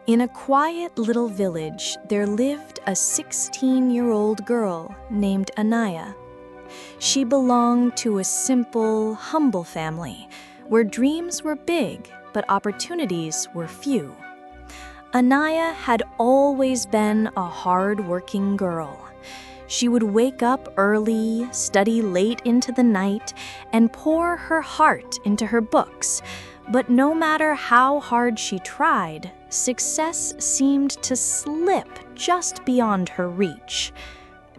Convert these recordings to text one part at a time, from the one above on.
In a quiet little village, there lived a 16-year-old girl named Anaya. She belonged to a simple, humble family where dreams were big but opportunities were few. Anaya had always been a hard-working girl. She would wake up early, study late into the night, and pour her heart into her books. But no matter how hard she tried, success seemed to slip just beyond her reach.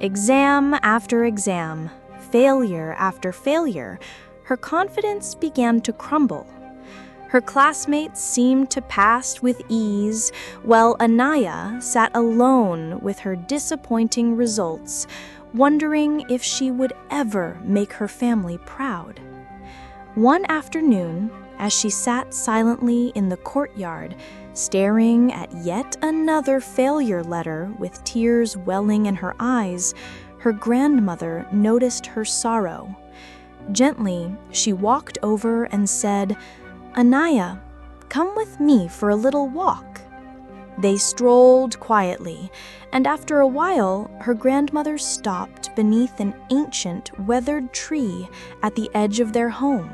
Exam after exam, failure after failure, her confidence began to crumble. Her classmates seemed to pass with ease, while Anaya sat alone with her disappointing results, wondering if she would ever make her family proud. One afternoon, as she sat silently in the courtyard, staring at yet another failure letter with tears welling in her eyes, her grandmother noticed her sorrow. Gently, she walked over and said, "Anaya, come with me for a little walk." They strolled quietly, and after a while, her grandmother stopped beneath an ancient, weathered tree at the edge of their home.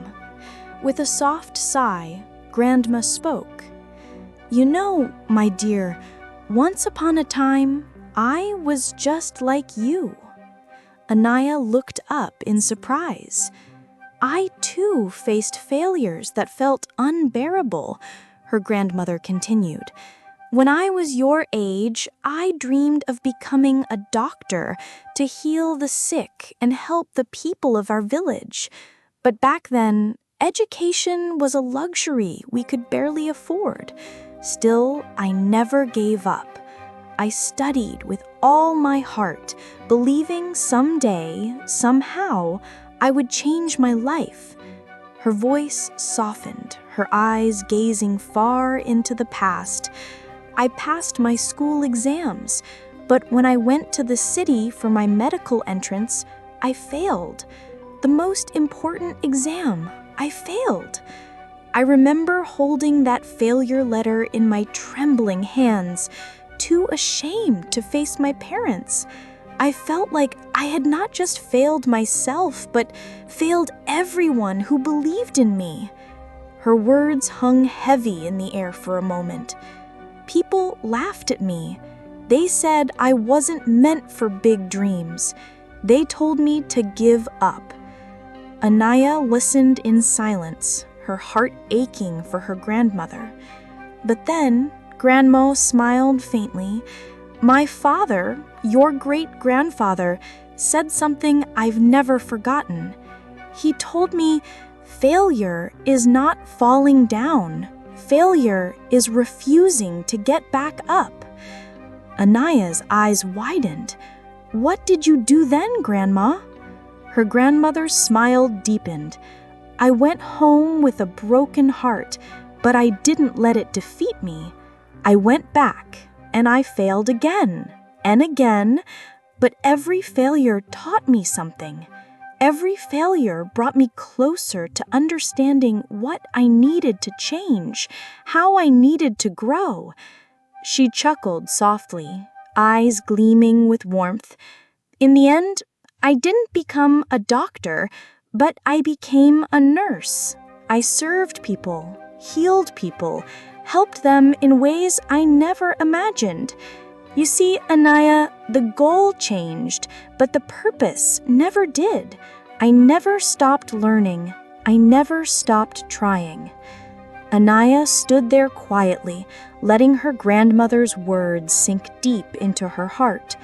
With a soft sigh, Grandma spoke. "You know, my dear, once upon a time, I was just like you." Anaya looked up in surprise. "I too faced failures that felt unbearable," her grandmother continued. "When I was your age, I dreamed of becoming a doctor to heal the sick and help the people of our village. But back then, education was a luxury we could barely afford. Still, I never gave up. I studied with all my heart, believing someday, somehow, I would change my life." Her voice softened, her eyes gazing far into the past. "I passed my school exams, but when I went to the city for my medical entrance, I failed. The most important exam, I failed." I remember holding that failure letter in my trembling hands, too ashamed to face my parents. I felt like I had not just failed myself, but failed everyone who believed in me. Her words hung heavy in the air for a moment. People laughed at me. They said I wasn't meant for big dreams. They told me to give up. Anaya listened in silence, her heart aching for her grandmother. But then, Grandma smiled faintly. "My father, your great-grandfather, said something I've never forgotten. He told me, failure is not falling down. Failure is refusing to get back up." Anaya's eyes widened. "What did you do then, Grandma?" Her grandmother's smile deepened. "I went home with a broken heart, but I didn't let it defeat me. I went back, and I failed again and again, but every failure taught me something. Every failure brought me closer to understanding what I needed to change, how I needed to grow." She chuckled softly, eyes gleaming with warmth. "In the end, I didn't become a doctor, but I became a nurse. I served people, healed people, helped them in ways I never imagined. You see, Anaya, the goal changed, but the purpose never did. I never stopped learning. I never stopped trying." Anaya stood there quietly, letting her grandmother's words sink deep into her heart.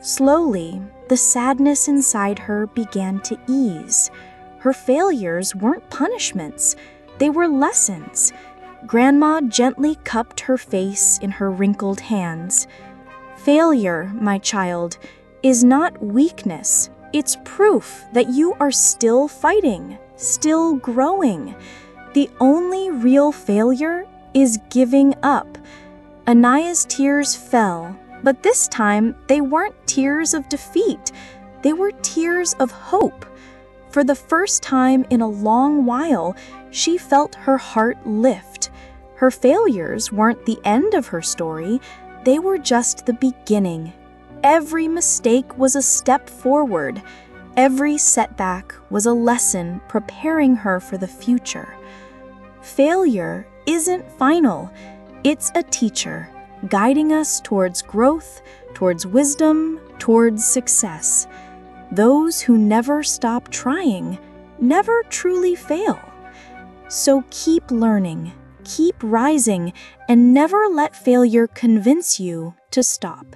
Slowly, the sadness inside her began to ease. Her failures weren't punishments. They were lessons. Grandma gently cupped her face in her wrinkled hands. "Failure, my child, is not weakness. It's proof that you are still fighting, still growing. The only real failure is giving up." Anaya's tears fell, but this time they weren't tears of defeat. They were tears of hope. For the first time in a long while, she felt her heart lift. Her failures weren't the end of her story, they were just the beginning. Every mistake was a step forward. Every setback was a lesson preparing her for the future. Failure isn't final. It's a teacher, guiding us towards growth, towards wisdom, towards success. Those who never stop trying never truly fail. So keep learning, keep rising, and never let failure convince you to stop.